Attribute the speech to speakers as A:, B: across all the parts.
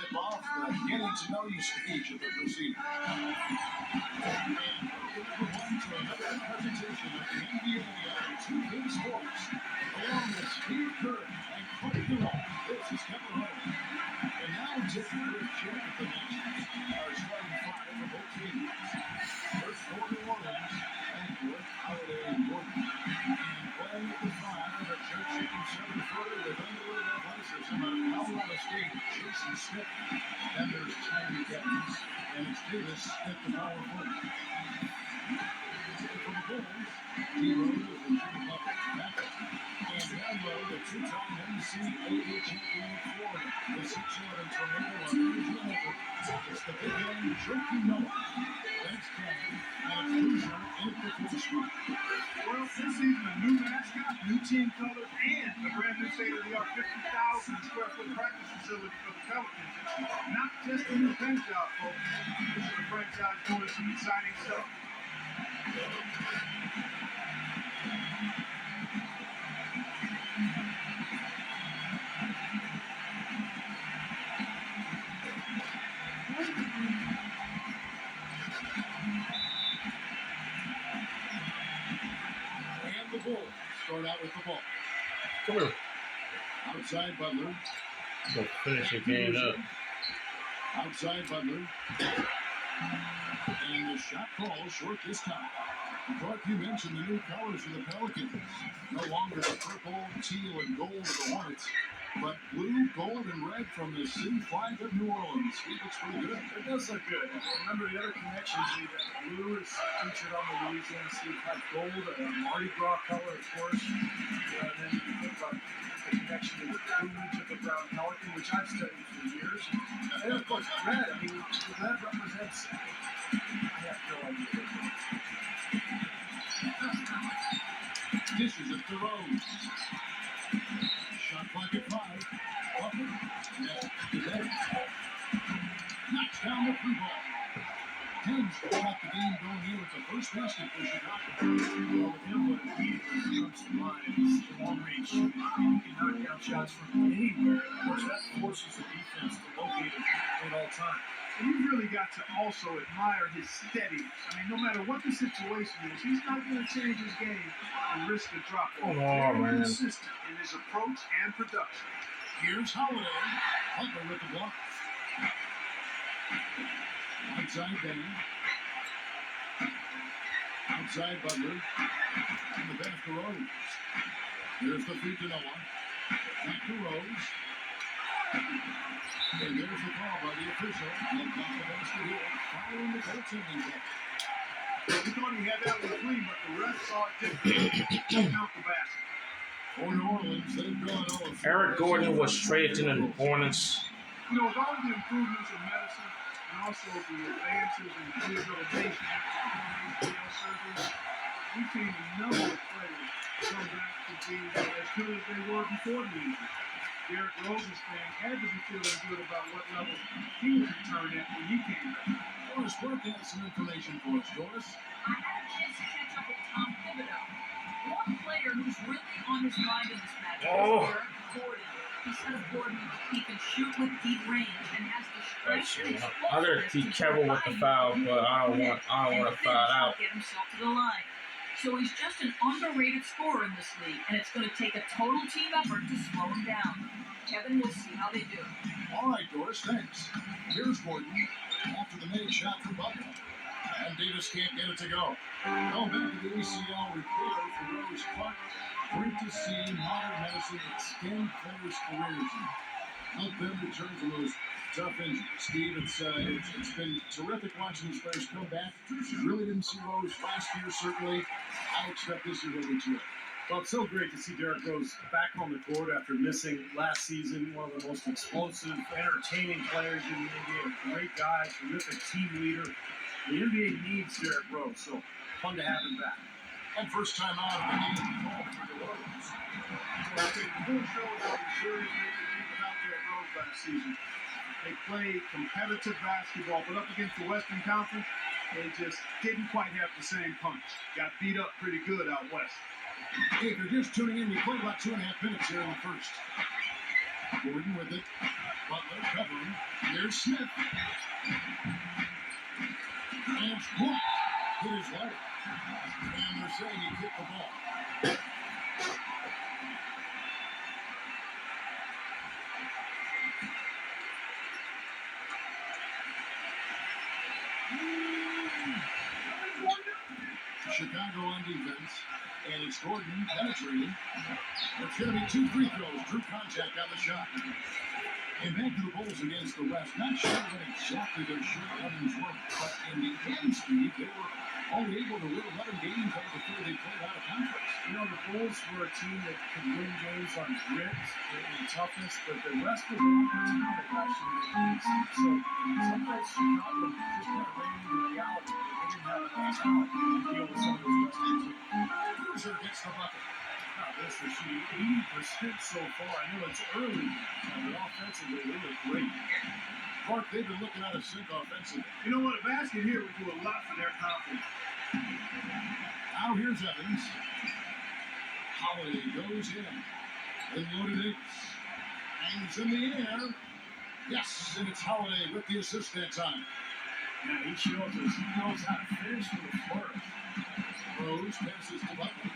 A: tip-off the getting to know you stage of the proceedings. And welcome everyone to another presentation of the NBA on 2K Sports. Along with Steve Kerr and Clay Durant, this is Kevin Hart. And now taking the chair of the matches, our starting five for both teams. First for New Orleans, and with Holiday and Gordon. And playing at the five, a church-shaking seven-footer with underrated athleticism out of Colorado State, Jason Smith. And there's Tiny Evans, and it's Davis at the power forward. For the Bulls, D-Rose and Jimmy Butler backup. And down low, the two-time NCAA champion of Florida, the 6'11" tornado of Andrew Miller. It's the big man, Jerky Noah. Thanks, Kevin. And a cruiser in the fourth spot.
B: Well, this season, a new mascot, new team colors, and a brand new state-of-the-art 50,000 square foot practice facility for the Pelicans. Not just a new bench job, folks. This is a franchise doing some exciting stuff.
A: And the Bulls start out with the ball.
C: Come here.
A: Outside Butler.
C: Go finish the game up.
A: Outside Butler. And the shot call short this time. Clark, you mentioned the new colors of the Pelicans. No longer the purple, teal, and gold of the Hornets, but blue, gold, and red from the city flag of New Orleans. It looks pretty good.
B: It does look good. Remember the other connections we got. Blue is featured on the Louisiana City flag, gold, Mardi Gras color, of course. And then you think about the connection to the plumage of the brown pelican, which I've studied for years. And of course, red. I mean, the red represents. I have no idea.
A: Dishes it to Rose. Shot clock at 5. Butler. Yes, today. Knocks down the free ball. Tens got the game going here with the first basket for Chicago.
B: Well, with him, what he comes to mind is the long-range shooting. He can knock down shots from anywhere. Of course, that forces the defense to locate him at all times. And you've really got to also admire his steadiness. I mean, no matter what the situation is, he's not going to change his game and risk a drop.
C: Come on, man.
B: Consistent in his approach and production.
A: Here's Holiday. Butler with the block. Outside Benny. Outside Butler. And the pass to Rose. Here's the feed to Noah. Back to Rose. And there's the call by the official. And off the basket here. Following the goaltending call.
B: We thought he had that one clean, but the ref saw it didn't count the basket.
A: For New Orleans, they've gone all of
C: Eric Gordon was traded to the Hornets.
B: You know, with all the improvements in medicine and also the advances in rehabilitation after surgery, we've seen a number of players come back to be as good as they were before the injury. Derrick Rose's fans had to be feeling good about what level he was returning at when he came back.
A: Doris Burke has some information for us, Doris.
D: I had a chance to catch up with Tom Thibodeau. One player who's really on his mind in this match is Eric Gordon. He says Gordon, he can shoot with deep range and has the strength and
C: I gotta be careful with the foul, but I don't want to foul out.
D: Get himself to the line. So he's just an underrated scorer in this league, and it's going to take a total team effort to slow him down. Kevin, we'll see how they do.
A: All right, Doris, thanks. Here's Gordon after the made shot from Butler. And Davis can't get it to go. Going back to the ACL repair for Rose Clark. Great to see modern medicine extend players' careers and help them return from those tough injuries. Steve, it's been terrific watching these players come back. Really didn't see Rose last year, certainly. I expect this year will be too.
B: Well, it's so great to see Derrick Rose back on the court after missing last season. One of the most explosive, entertaining players in the NBA. A great guy, terrific team leader. The NBA needs Derrick Rose, so fun to have him back.
A: And first time out of the game for the Warriors.
B: Well, I think the Bulls showed how resilient they could be without Derrick Rose last season. They played competitive basketball, but up against the Western Conference, they just didn't quite have the same punch. Got beat up pretty good out west.
A: Hey, if you're just tuning in, we played about 2.5 minutes here in the first. Gordon with it. Butler covering. Here's Smith. And it's blocked. Hit his leg. And they're saying he kicked the ball. Chicago on defense. And it's Gordon penetrating. It's going to be 2 free throws. Drew contact on the shot. And back to the Bulls against the West. Not sure what exactly their shortcomings were, but in the end speed, they were only able to win 11 games out of the 4 they played out of conference.
B: You know, the Bulls were a team that could win games on grit and toughness, but the West was a lot more talented last year than the East. So sometimes Chicago just kind of ran into reality. They didn't have enough talent to deal with some of those West teams.
A: Cruiser gets the bucket.
B: This is shooting 80% so far. I know it's early, but offensively, they look great.
A: Clark, they've been looking at a sink offensively.
B: You know what? A basket here would do a lot for their confidence.
A: Now here's Evans. Holiday goes in. And loaded it. Hangs in the air. Yes, and it's Holiday with the assist that time.
B: Yeah, he shows us he knows how to finish with a flourish.
A: Rose passes to Butler.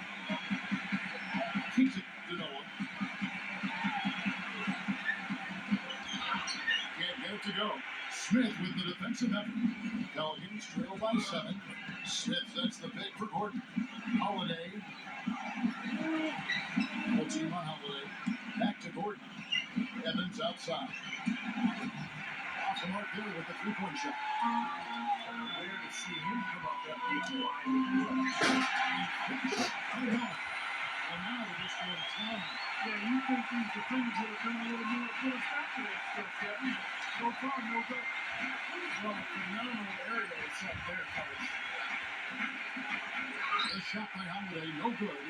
A: Keeps it to Noah. Can't get it to go. Smith with the defensive effort. Pelicans trail by 7. Smith sets the pick for Gordon. Holiday. Full team on Holiday. Back to Gordon. Evans outside. Off the mark there with the 3-point shot.
B: Rare to see him come up that big line.
A: I don't know. And now they're just going time.
B: Yeah, you think these defenders would have done a little more for us after that stuff, Kevin? No problem, no good. Well, phenomenal area is up there, fellas.
A: The shot by Holiday, no good.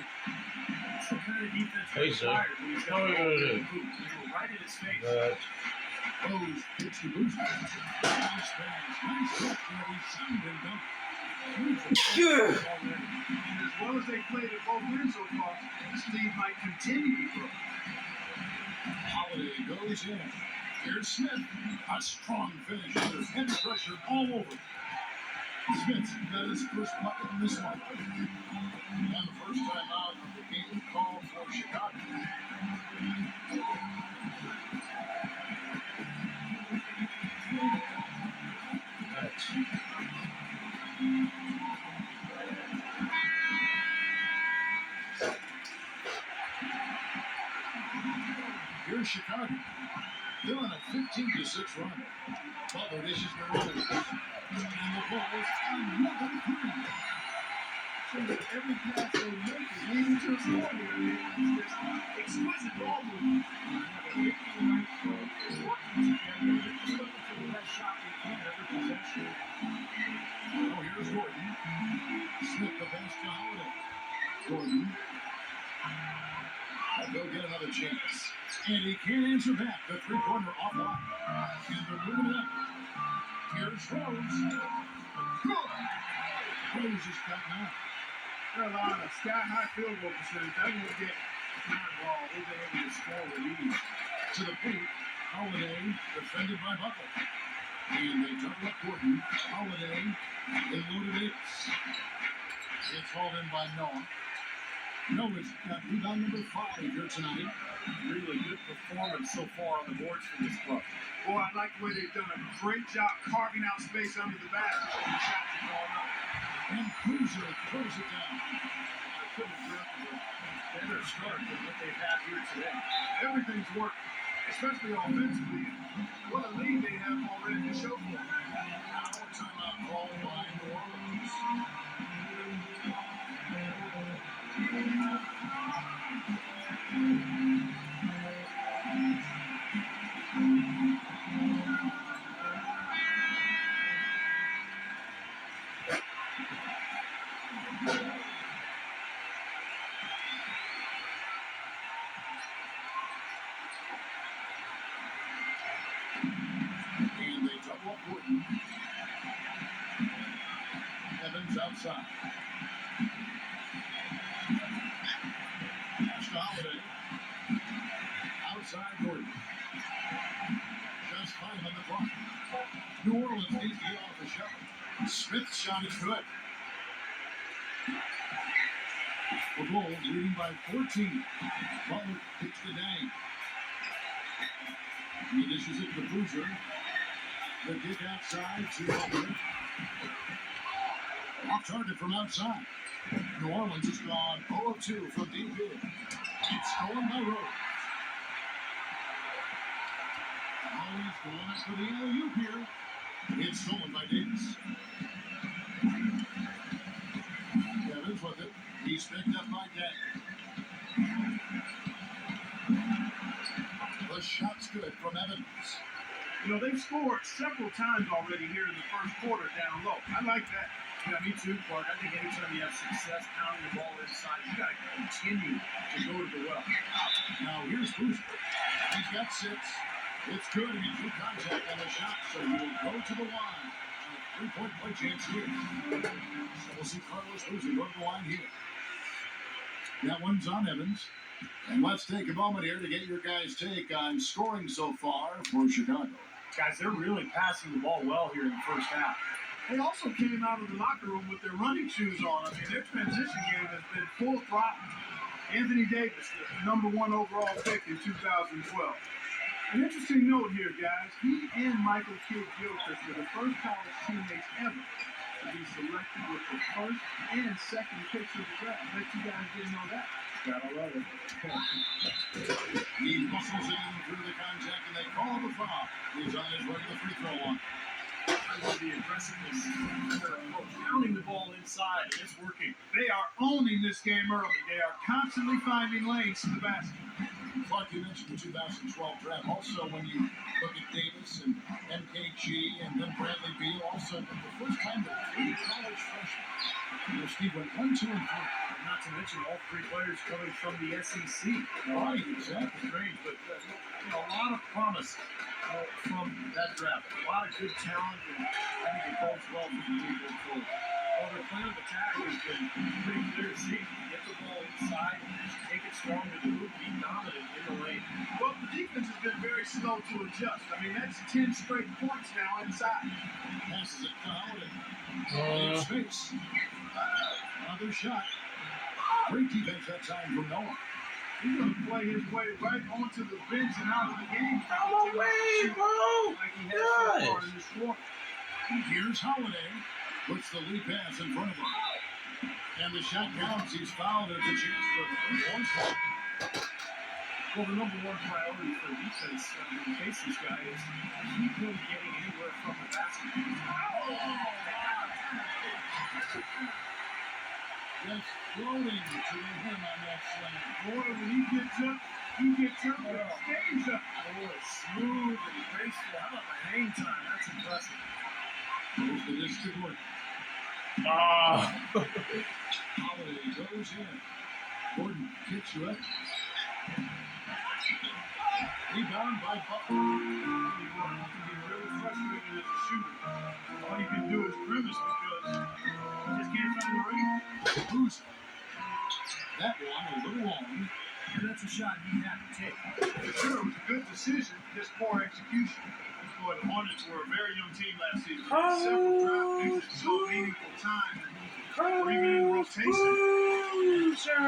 B: It's the kind of defense
C: Hey,
B: that's
C: sir.
B: fired when he's got
C: How
B: a
C: are you
B: ball
C: gonna
B: in
C: do?
B: the boot. They go right in his face.
A: Rose hits the boost. Nice pass. Nice hit. And he's sound and done.
B: Already. And as well as they played at both ends so far, this lead might continue to grow.
A: Holiday goes in. Here's Smith. A strong finish. There's heavy pressure all over. Smith got his first bucket in this one. And the first time out of the game called for Chicago. Here's Chicago. They're on a 15-6 run. Butler dishes the Rose. And the Bulls another 3.
B: So that every pass they make is leading to a score here. It's just exquisite ball movement. They're making the right throw. They're working together. They're just looking for the best shot they can every possession.
A: Oh, here's Gordon. Smith the pass to Holiday. Gordon. And they'll get another chance. And he can't answer back. The 3-pointer offline. And they're moving it up. Here's Rose. Good. Rose has got 9.
B: They're allowing a sky-high field goal percentage. That will get not ball. They've been able to score with ease.
A: To the paint. Holiday defended by Butler. And they turn up Gordon. Holiday. They loaded it. It's hauled in by Noah. Noah's got rebound number 5 here tonight.
B: Really good performance so far on the boards for this club. Boy, I like the way they've done a great job carving out space under the basket and the shots are going up.
A: And Cruiser throws it down.
B: I couldn't have drafted a better start than what they've had here today. Everything's working, especially offensively. What a lead they have already to show for it.
A: Now timeout called by New Orleans. And they double up Gordon. Evans outside. Pass to Holiday. Outside Gordon. Just 5 on the clock. New Orleans needs to get off the shuffle. Smith's shot is good. The Bulls leading by 14. Butler kicks the Dang. He dishes it to Boozer. The kick outside to Butler. Off target from outside. New Orleans has gone 0 of 2 from deep in. It's stolen by Rose. Always going up for the alley-oop here. It's stolen by Davis. Evans with it. He's picked up by Day. The shot's good from Evans.
B: You know, they've scored several times already here in the first quarter down low. I like that.
E: Yeah, me too, Clark. I think anytime you have success pounding the ball inside, you got to continue to go to the well.
A: Now here's Boozer. He's got 6. It's good. He drew contact on the shot, so he will go to the line. A 3-point play chance here. So we'll see Carlos Boozer go to the line here. That one's on Evans. And let's take a moment here to get your guys' take on scoring so far for Chicago.
E: Guys, they're really passing the ball well here in the first half.
B: They also came out of the locker room with their running shoes on. I mean, their transition game has been full throttle. Anthony Davis, the number 1 overall pick in 2012. An interesting note here, guys. He and Michael Kidd-Gilchrist were the first college teammates ever to be selected with the first and second picks of the draft. I bet you guys didn't know that.
E: Gotta love it.
A: He muscles in through the contact, and they call the foul. He's on his way to the free throw line.
E: I love the aggressiveness. They're pounding the ball inside, and it's working.
B: They are owning this game early. They are constantly finding lanes to the basket.
A: Clark, you mentioned the 2012 draft. Also, when you look at Davis and MKG and then Bradley Beal, also the first time that 3 college freshmen. You know, Steve went 1, 2, and 3.
E: Not to mention all 3 players coming from the SEC.
A: Right, exactly.
E: Great, but a lot of promise from that draft. A lot of good talent, and I think it bodes well for the team going forward. Well, their plan of attack has been pretty clear to see. Get the ball inside, take it strong to the hoop, be dominant in the lane.
B: Well, the defense has been very slow to adjust. I mean, that's 10 straight points now inside.
A: Passes it to Holiday. In space. Another shot. Great defense that time from Noah.
B: He's going to play his way right onto the bench and out of the game.
C: Come away, bro!
B: Like he has so far in this quarter.
A: Here's Holiday. Puts the lead pass in front of him. And the shot counts. He's fouled at the chance for a 3-point.
E: Well, the number 1 priority for defense in case this guy is keep him getting anywhere from the basket.
A: Just floating to the rim on that slam.
B: Boy, when he gets up, it stays up.
E: Oh, smooth and graceful. How about the hang time? That's impressive.
A: Goes the disc to Gordon. Holiday goes in. Gordon kicks you up. Rebound by Butler.
B: You can be really frustrated as a shooter. All you can do is grimace because you just can't find the ring.
A: Boozer. That one a little long.
E: And that's a shot he had to take.
B: Sure, it was a good decision, just poor execution. Boy, the Hornets were a very young team last season. Several draft picks at so meaningful time, or even in rotation. This team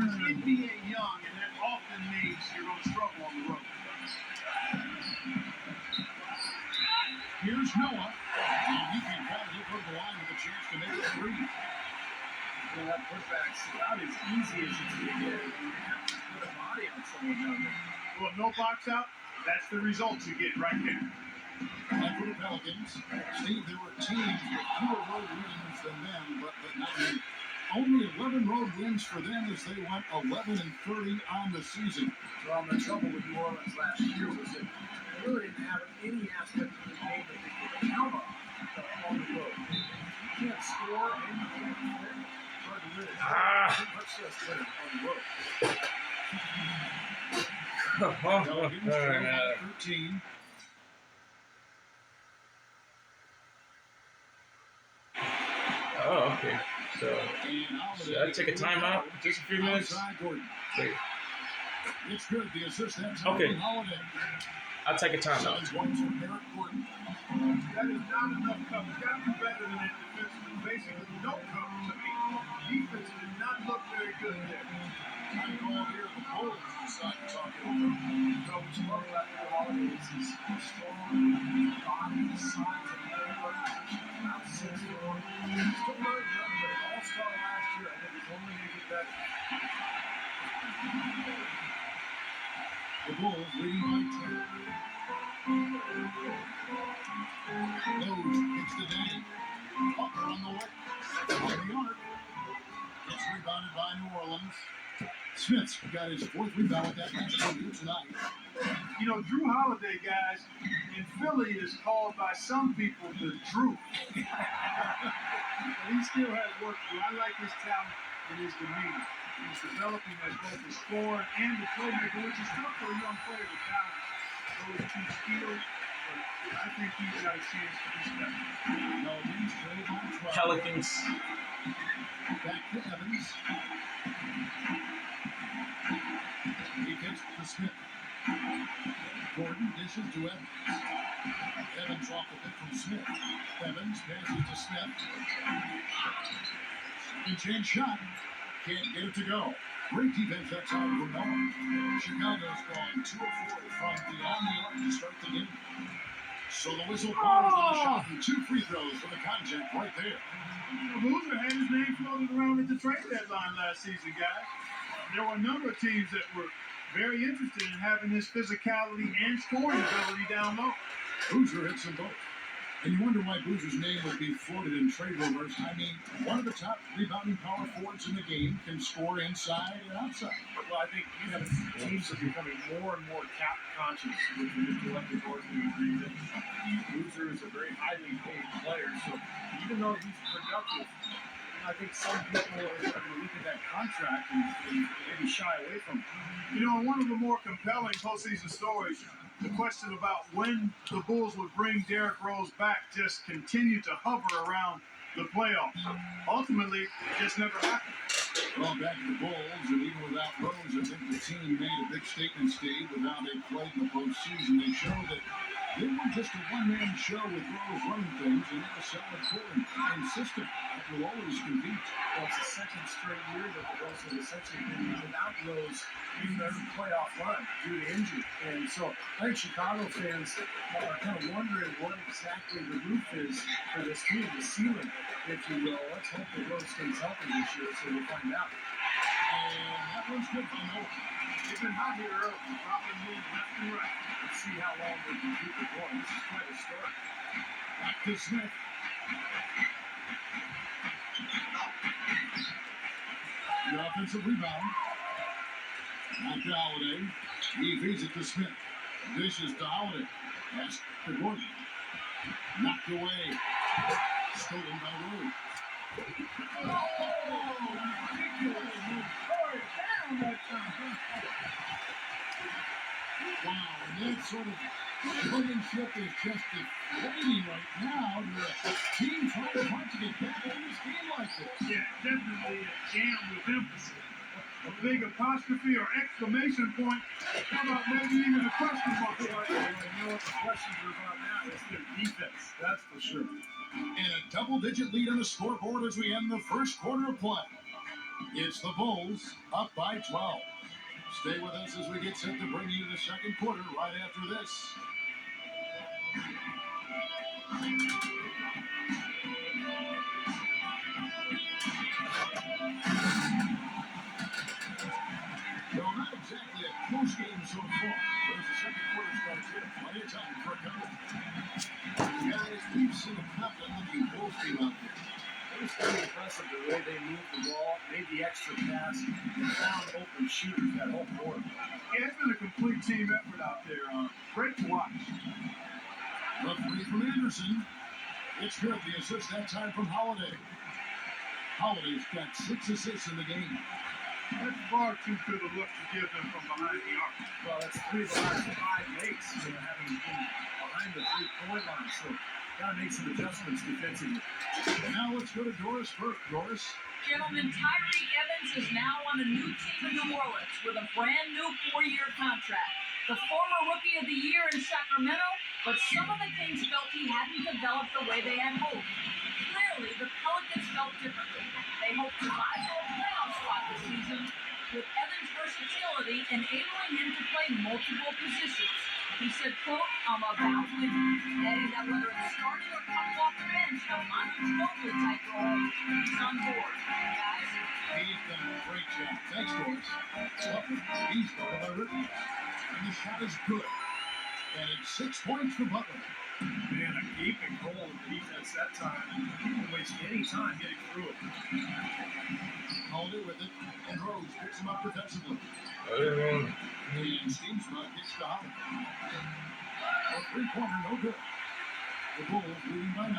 B: is NBA young, and that often means you're going to struggle on the road.
A: Here's Noah. And he can probably put the line with a chance to make it 3.
E: Well, that putback's about as easy as it's going to get. You have to put a body on someone down there.
B: Well, no box out, that's the result you get right there.
A: And for the Pelicans, Steve, there were teams with fewer road wins than them, but not many. Only 11 road wins for them as they went 11 and 30 on the season.
E: Well, the trouble with New Orleans last year was that they really didn't have any aspect of the game that they could count on the road. You can't score and you can't defend. It's hard to win. Much less win on the road.
A: Pelicans trail by 13.
C: Oh, okay. So, should I take a timeout? Just a few minutes?
A: Outside Gordon.
C: Wait.
A: It's good. The assist that time
C: Okay.
A: from Holiday.
C: I'll take a timeout.
A: 7 points from Derek Gordon.
B: That is not enough coverage. Got to be better than that defensively. Basically, no coverage. I mean, defense did not look very good there.
A: I call here the Bulls decide to talk it over.
E: What you love about Drew Holiday is his strong body, size, and every position. About 6'4". Still very young, but an all-star last year. I think he's only going to get better.
A: The Bulls leading by 10. Lowe hits the day. Butler on the way. On the arc. Gets rebounded by New Orleans. Smith's got his 4th rebound with that match here tonight.
B: You know, Drew Holiday, guys, in Philly is called by some people the Drew. But he still has work to do. I like his talent and his demeanor. He's developing as both a scorer and a playmaker, which is tough for a young player to balance those two skills. But I think he's got a chance to be special.
C: Pelicans.
A: Back to Evans. He gets to Smith. Gordon dishes to Evans. Evans off the bit from Smith. Evans passes to Smith. Second chance shot. Can't get it to go. Great defense that time from Noah. Chicago's gone 2 of 4 from beyond the arc to start the game. So the whistle blows on the shot and 2 free throws for the contact right there.
B: Boozer had his name floated around at the trade deadline last season, guys. There were a number of teams that were very interested in having his physicality and scoring ability down low.
A: Boozer hits them both. And you wonder why Boozer's name would be floated in trade rumors. I mean, one of the top rebounding power forwards in the game can score inside and outside.
E: Well, I think teams are becoming more and more cap conscious with the new collective bargaining agreement. Boozer is a very highly paid player, so even though he's productive, I think some people are going to look at that contract and maybe shy away from it.
B: You know, one of the more compelling postseason stories, the question about when the Bulls would bring Derrick Rose back just continued to hover around the playoffs. Ultimately, it just never happened.
A: Well, back to the Bulls, and even without Rose, I think the team made a big statement, Steve, with how they played in the postseason. They showed that they weren't just a one-man show with Rose running things, and they were solid core and system that will always compete.
E: Well, it's the second straight year that the Bulls have essentially been without Rose in their playoff run due to injury. And so I think Chicago fans are kind of wondering what exactly the roof is for this team, the ceiling, if you will. Let's hope that Rose stays healthy this year, so we'll find out.
A: And that one's good by Noah.
B: They've been hot here early, dropping moves left and right.
E: Let's see how long they can keep it going. This is quite a start.
A: Back to Smith. The offensive rebound. Back to Holiday. He feeds it to Smith. Dishes to Holiday. Pass to Gordon. Knocked away. Stolen by Rose. Wow, and that sort of showmanship is just deflating right now to a team trying hard to get back in this game like this.
B: Yeah, definitely a jam with emphasis. A big apostrophe or exclamation point. How about maybe even a question mark?
E: You know what the questions are about now? It's their defense, that's for sure.
A: And a double-digit lead on the scoreboard as we end the first quarter of play. It's the Bulls up by 12. Stay with us as we get set to bring you the second quarter right after this. Well, not exactly a close game so far, but as the second quarter starts here, plenty of time for a comeback. Guys, we've seen a confident-looking Bulls team out there.
E: It was pretty impressive the way they moved the ball, made the extra pass, and found open shooters that whole quarter.
B: Yeah, it's been a complete team effort out there. Great to watch.
A: The three from Anderson. It's good. The assist that time from Holiday. Holiday's got 6 assists in the game.
B: That's far too good a look to give them from behind the arc.
E: Well, that's 3 of the last 5 makes, having been behind the 3-point line. So, got to make some adjustments defensively.
A: And now let's go to Doris first. Doris.
D: Gentlemen, Tyreke Evans is now on a new team in New Orleans with a brand new 4-year contract. the former Rookie of the Year in Sacramento, but some of the Kings felt he hadn't developed the way they had hoped. Clearly, the Pelicans felt differently. They hoped to vie for a playoff spot this season, with Evans' versatility enabling him to play multiple positions. He said, quote, "I'm about winning," adding that whether it's starting or coming off the bench, a Monty Ginobili type role, he's on board. Guys,
A: He's done a great job. Thanks, boys. Well, he's covered by Rivers. And the shot is good. And it's 6 points for Butler.
E: Man, a gaping hole in the defense that time, and didn't waste any time getting through it.
A: Called it with it, and Rose picks him up defensively.
C: And
A: And Steamsma gets to Holland. A three-pointer, no good. The Bulls leading by 9.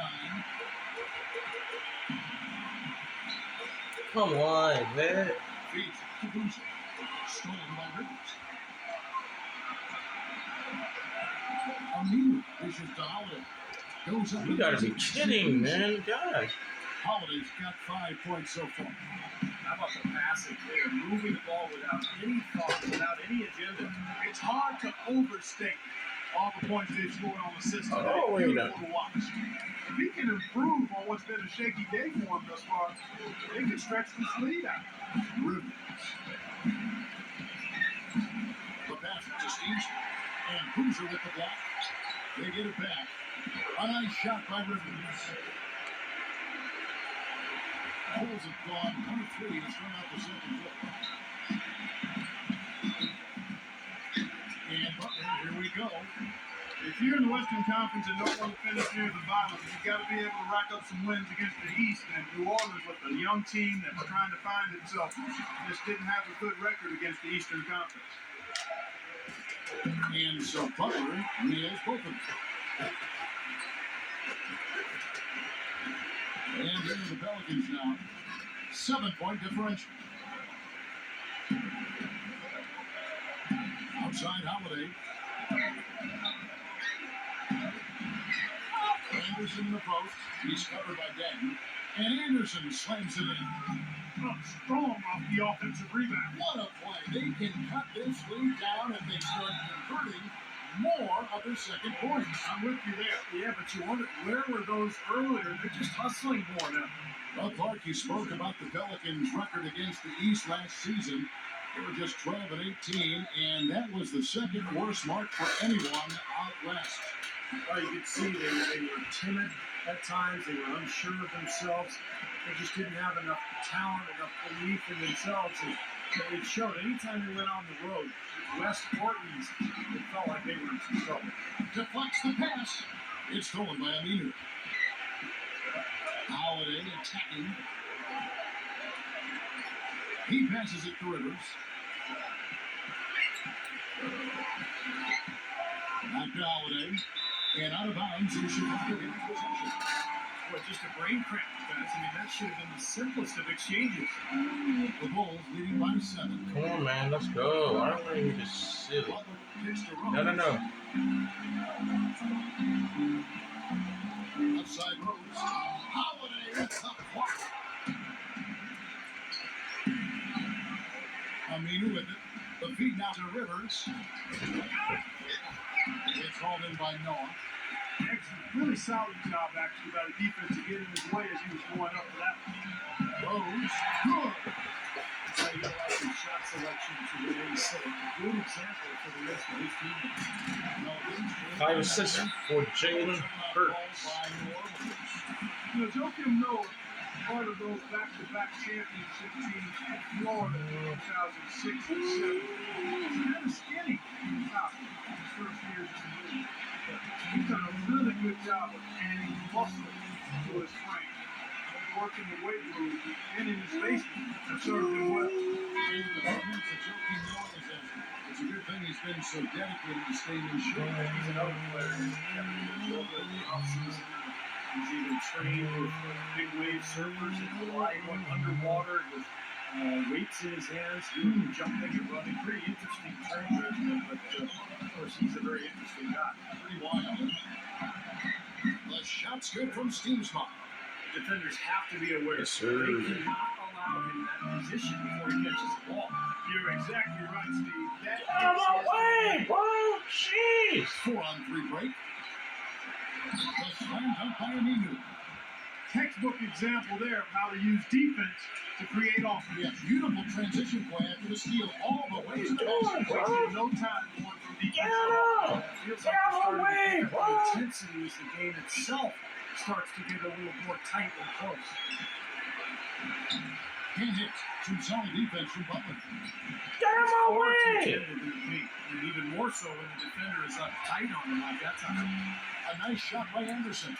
C: come on, man.
A: Feeds to Boozer. Stolen by Rivers. Aminu dishes to Holiday. Goes up.
C: You gotta be kidding, man. Gosh.
A: Holiday's got 5 points so far.
E: How about the passing? They are moving the ball without any thought, without any agenda.
B: It's hard to overstate all the points they've scored on the system.
C: Oh, wait a minute.
B: Beautiful to watch. If he can improve on what's been a shaky day for him thus far, they can stretch this lead out.
A: Rivers. The pass to Steve. And Boozer with the block. They get it back. A nice shot by Rivers. Bulls have gone 1-3 to start out the second quarter. And Butler, here we go.
B: If you're in the Western Conference and don't want to finish near the bottom, you've got to be able to rack up some wins against the East. And New Orleans, with a young team that's trying to find itself, just didn't have a good record against the Eastern Conference.
A: And so Butler nails both of them. And into the Pelicans now. 7-point differential. Outside Holiday. Anderson in the post. He's covered by Dagny. And Anderson slams it in.
B: Strong off the offensive rebound.
A: What a play. They can cut this lead down if they start converting more of their second points.
B: I'm with you there.
E: Yeah, but you wonder, where were those earlier? They're just hustling more now.
A: Well, Clark, you spoke about the Pelicans' record against the East last season. They were just 12-18, and that was the second worst mark for anyone out west.
E: Well, you could see they were timid at times. They were unsure of themselves. They just didn't have enough talent, enough belief in themselves. And it showed anytime they went on the road, west or east, it felt like they were in some trouble.
A: Deflects the pass. It's stolen by Aminu. Holiday attacking. He passes it to Rivers. Back to Holiday. And out of bounds, he should have given possession.
E: Boy, just a brain cramp, guys. I mean, that should have been the simplest of exchanges.
A: The Bulls leading by 7.
C: Come on, man. Let's go. I don't want you to sit.
A: Butler kicks to Rose.
C: No.
A: Outside Rose. Holiday with the block. Aminu with it. The feed now to Rivers. It's hauled in by Noah.
B: Excellent. Really solid job, actually, by the defense to get in his way as he was going up for that one.
A: Rose. Good.
E: That's how you go out in shot selection to really set a good example for the rest of his team.
C: 5 assists for Jalen Hurts.
B: You know, Joakim Noah, part of those back-to-back championship teams in Florida in 2006 and 2007. He's kind of skinny in the top his first years in the league. But he's done a really good job of adding muscle to his frame. Working the weight room and in his basement have served him well.
A: It's a good thing he's been so dedicated to staying in shape.
E: He's another player who's kept him in the offseason. He's even trained with big wave surfers in Hawaii, going underwater with weights in his hands, doing jumping and running. Pretty interesting training regimen, but of course he's a very interesting guy.
A: Pretty wild. The shot's good from Steamsma.
E: Defenders have to be aware.
C: Yes, sir.
E: They cannot allow him in that position before he catches the ball.
B: You're exactly right, Steve. That
C: Get out of my way, bro. Jeez.
A: 4-on-3 break. The slam dunk by Aminu.
B: textbook example there of how to use defense to create offense.
A: Yeah, beautiful transition play after the steal all the way to the basket.
B: Wasting no time going from defense
C: Get
B: to
C: out.
B: offense.
E: Feels
C: Get
E: like
C: out
E: we're
C: of my
E: starting
C: way,
E: to pick up
C: bro.
E: the intensity as the game itself starts to get a little more tight and close.
A: Can't hit. Some solid defense from Butler.
C: Get out of my
E: Far too
C: way.
E: tentative in the paint, and even more so when the defender is up tight on him like that time.
A: A nice shot by Anderson.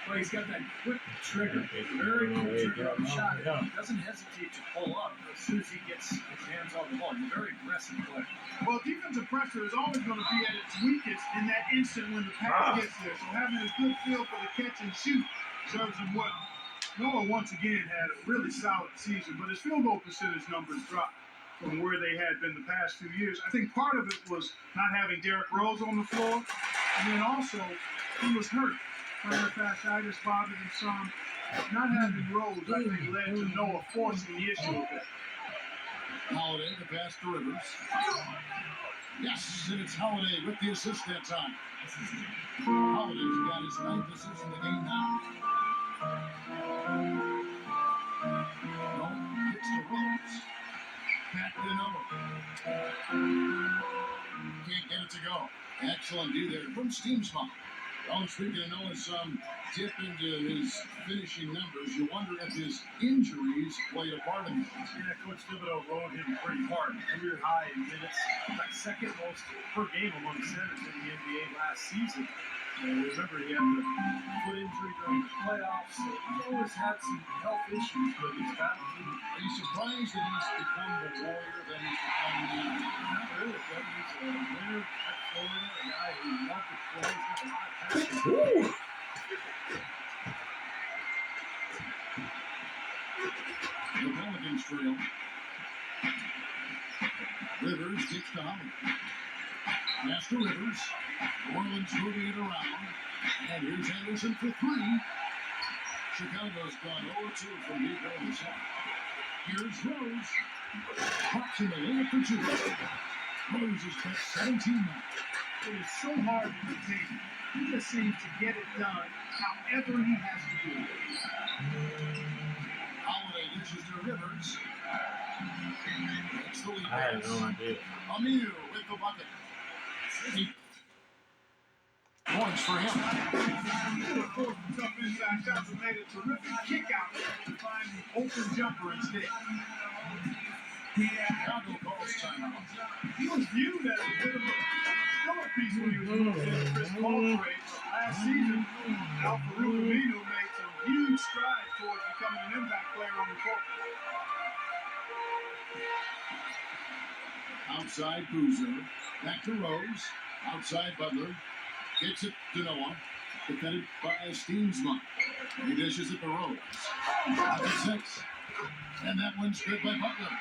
E: Well, he's got that quick trigger, very quick trigger on the shot. He doesn't hesitate to pull up as soon as he gets his hands on the ball. He's a very aggressive player.
B: Well, defensive pressure is always going to be at its weakest in that instant when the pass gets there. So having a good feel for the catch and shoot serves him well. Noah once again had a really solid season, but his field goal percentage numbers dropped from where they had been the past few years. I think part of it was not having Derrick Rose on the floor, and then also he was hurt. Plantar fasciitis bothered him some. Not having Rose, I think, led to Noah forcing the issue a bit.
A: Holiday, the pass to Rivers. Yes, and it's Holiday with the assist that time. Holiday's got his 9th assist in the game now. No, gets to Rose. Back to Noah. Can't get it to go. Excellent do there from Steamsma. Well, speaking of Noah's dip into his finishing numbers, you wonder if his injuries played a part in it.
E: Yeah, Coach Thibodeau rode him pretty hard. Career high in minutes, like second most per game among centers in the NBA last season. And remember, he had the foot injury during the playoffs. So he's always had some health issues, but he's got to.
A: Are you surprised that he's become the warrior that he's become now?
E: Not really, but he's a winner at Florida, a guy who loved to play. He's got a lot of passion.
C: Ooh.
A: The Pelicans trail. Rivers kicks to Holly. Pass to Rivers. Orland's moving it around. And here's Anderson for 3. Chicago's gone 0-2 from deep in the set. Here's Rose. Pops in the layup for 2. Rose has got 17 now.
B: It is so hard to contain. He just seems to get it done however he has to do it.
A: Holiday dishes to Rivers. Takes the lead.
C: I had no idea.
A: Aminu with the bucket. 8 points for him.
B: Tough inside shots and made a terrific kick out to find the open jumper instead.
A: Chicago calls timeout.
B: He was viewed as a bit of a filler piece when he was moved in the Chris Paul trade. Last season, Al-Farouq Aminu made some huge strides towards becoming an impact player on the court.
A: Outside Boozer. Back to Rose. Outside Butler. Kicks it to Noah. Defended by Steamsma. He dishes it to Rose. Up at 6. And that one's good by Butler.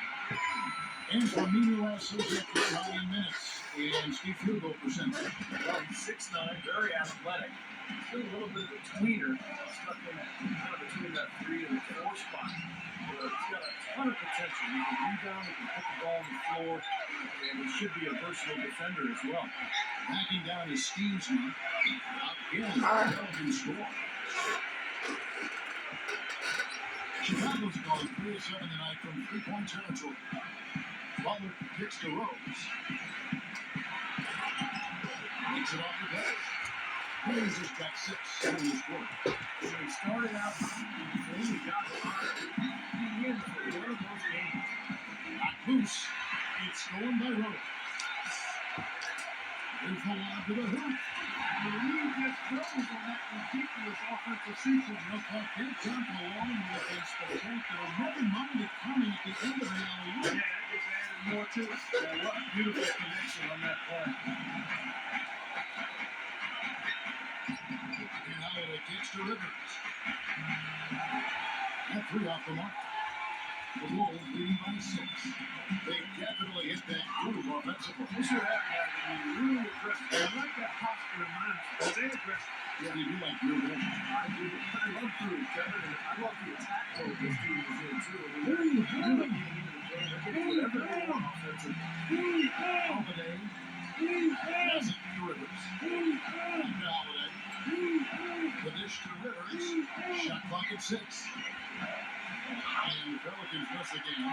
A: And for Aminu also get 9 minutes in Steve field goal percentage.
E: Well, he's 6'9", very athletic. He's a little bit of a tweener, stuck in kind of between that 3 and the 4 spot. But he's got a ton of potential. He can rebound, he can put the ball on the floor, and he should be a versatile defender as well.
A: Backing down his Steamsma. Again, Pelicans score. Chicago's gone 3 of 7 tonight from 3-point territory. Butler kicks to Rose. Makes it off the bench. Rose has got 6 in this quarter.
E: So he started out before he got hot. He in for one of those games.
A: Not loose. It's stolen by Rose. There's the lob to the hoop.
B: The lead just grows on that ridiculous offensive sequence.
A: Look like that jump along with a spectacular. Never mind it coming at the end of the alley.
B: Yeah, that just added more to it.
E: Yeah, what a beautiful connection on that play.
A: And Holiday kicks to Rivers. That 3 off the mark. The Wolves leading by 6. They definitely hit that groove offensively.
B: You should have that to be really aggressive. I like that posture in mind. Stay aggressive.
A: Yeah, they do like real good.
E: I do. I love Drew, Kevin, and I love the attack mode this team is in, too. I mean, they're really getting into the Whatever they want offensively. Holiday. Passes to Rivers. And Holiday. The dish to Rivers. Shot clock at 6. And the Pelicans miss again.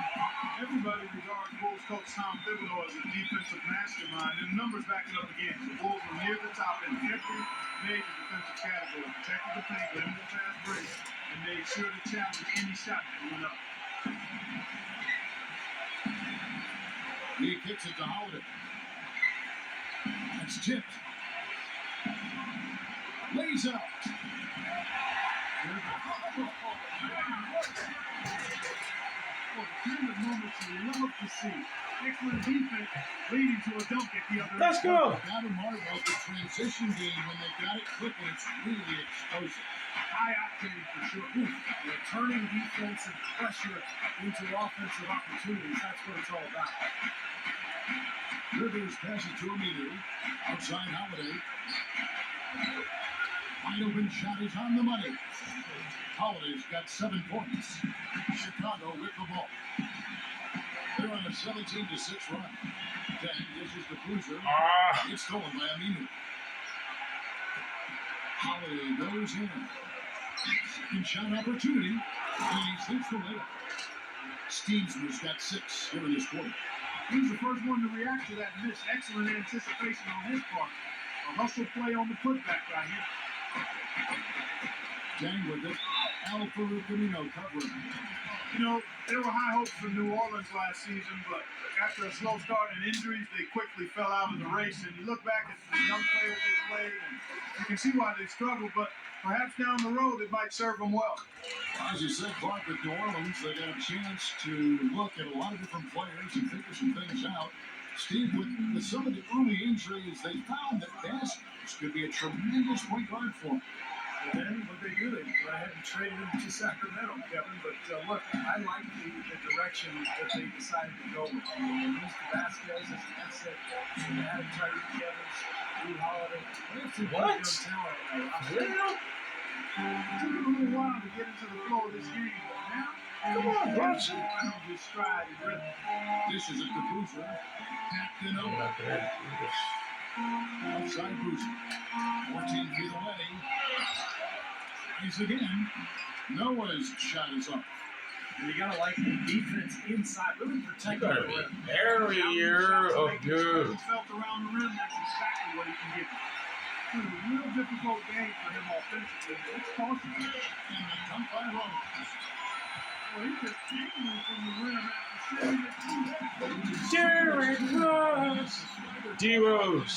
B: Everybody regards Bulls coach Tom Thibodeau as a defensive mastermind, and the numbers back it up again. The Bulls were near the top in every major defensive category, protected the paint, limited fast break, and made sure to challenge any shot that went up.
A: He kicks it to Holiday. It's tipped. Lays out.
B: Well, the kind of moments you love to see. Excellent defense leading to a dunk at the other
C: Let's
B: end.
C: go.
A: Gotta marvel at the transition game when they got it quickly. It's really explosive.
B: High octane for sure.
E: They're turning defensive pressure into offensive opportunities. That's what it's all about.
A: Rivers passes to Aminu. Outside Holiday. Wide open shot is on the money. Holiday's got 7 points. Chicago with the ball. They're on a 17-6 run. Dang dishes the cruiser. It's stolen by Aminu. Holiday goes in. Second shot opportunity. And he sinks the layup. Steensman's got 6 here in this quarter.
B: He's the first one to react to that miss. Excellent anticipation on his part. A hustle play on the putback right here.
A: Dang with it. Al-Farouq Aminu covering.
B: You know, there were high hopes for New Orleans last season, but after a slow start and injuries, they quickly fell out of the race. And you look back at the young players they played, and you can see why they struggled, but perhaps down the road it might serve them well.
A: As you said, Clark, with New Orleans, they got a chance to look at a lot of different players and figure some things out. Steve, with some of the early injuries, they found that Bass could be a tremendous point guard for them.
E: And then what they do, they went ahead and traded him to Sacramento, Kevin. But look, I like the direction that they decided to go with. They used Vasquez as an asset. They added Tyreke Evans, Drew Holiday. They have some
C: What?
E: good young talent on their roster.
C: Real?
B: It took a little while to get into the flow of this game, but now
C: Come on, Bronson.
B: found his stride and rhythm.
A: This is a Boozer. Tapped in over.
C: Not gonna do this.
A: Outside Boozer. 14 feet away. Tries again. Noah's shot is up.
E: And you gotta like the defense inside, really
C: You
E: protect
C: gotta
E: the
C: be
E: rim.
C: area of good.
B: He felt around the rim, that's exactly what he can give you. It's been a real difficult game for him offensively, but it's costly.
A: And the dunk by Rose.
B: Well, he just taking from the rim after setting it too
C: Derrick Rose. D-Rose.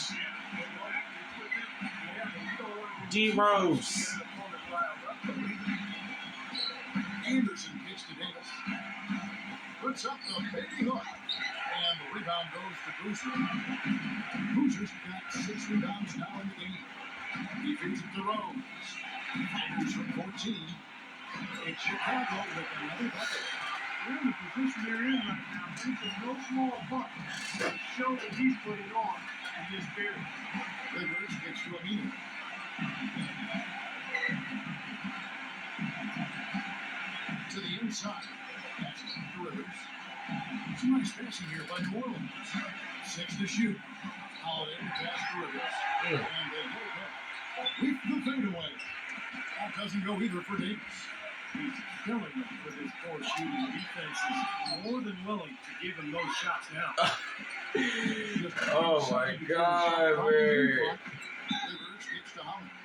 C: D-Rose.
A: Anderson kicks to Davis. Puts up the baby hook. And the rebound goes to Boozer. Boozer's got 6 rebounds now in the game. He feeds it to Rose. Fires from 14. It's Chicago with another bucket.
B: They're in the position they're in right now. Things are no small part to show that he's put it on in this period.
A: Rivers gets to Aminu. To the inside. Pass to Rivers. Some nice passing here by New Orleans. 6 to shoot. Holiday pass to Rivers. And they get it back. With the fadeaway. That doesn't go either for Davis.
E: He's killing them with his poor shooting. The defense is more than willing to give him those shots now.
C: Oh my God, man.
A: Rivers gets to Holiday.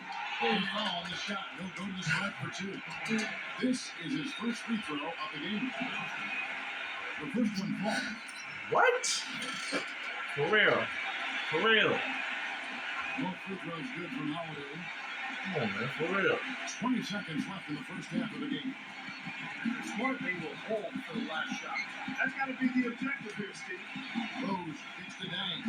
A: And foul on the shot. He'll go to the stripe for 2. This is his first free throw of the game. The first one falls.
C: What? For real. For real.
A: No free throws good from Holiday.
C: Come on, man. For real.
A: 20 seconds left in the first half of the game.
E: Smart, they will hold for the last shot.
B: That's got to be the objective here, Steve.
A: Rose kicks to Dang.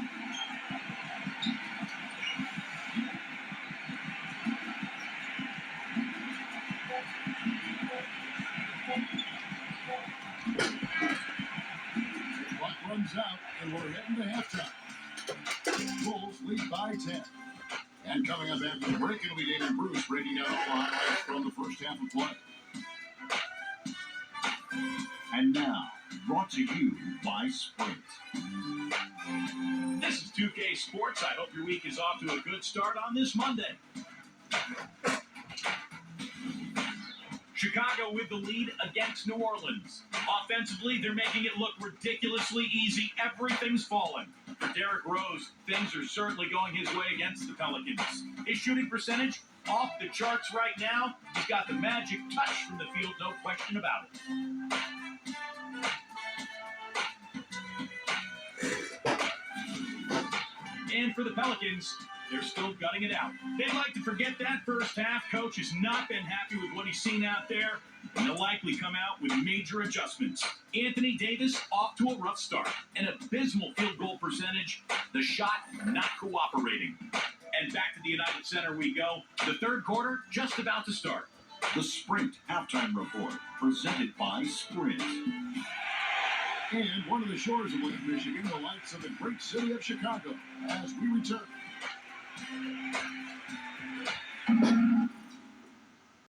A: Clock runs out, and we're heading to halftime. Bulls lead by 10. And coming up after the break, it'll be David Bruce breaking down all the highlights from the first half of play. And now, brought to to you by Sprint.
F: This is 2K Sports. I hope your week is off to a good start on this Monday. Chicago with the lead against New Orleans. Offensively, they're making it look ridiculously easy. Everything's falling. For Derrick Rose, things are certainly going his way against the Pelicans. His shooting percentage, off the charts right now. He's got the magic touch from the field, no question about it. And for the Pelicans, they're still gutting it out. They'd like to forget that first half. Coach has not been happy with what he's seen out there, and they'll likely come out with major adjustments. Anthony Davis off to a rough start. An abysmal field goal percentage. The shot not cooperating. And back to the United Center we go. The third quarter just about to start.
A: The Sprint Halftime Report, presented by Sprint. And one of the shores of Lake Michigan, the lights of the great city of Chicago, as we return.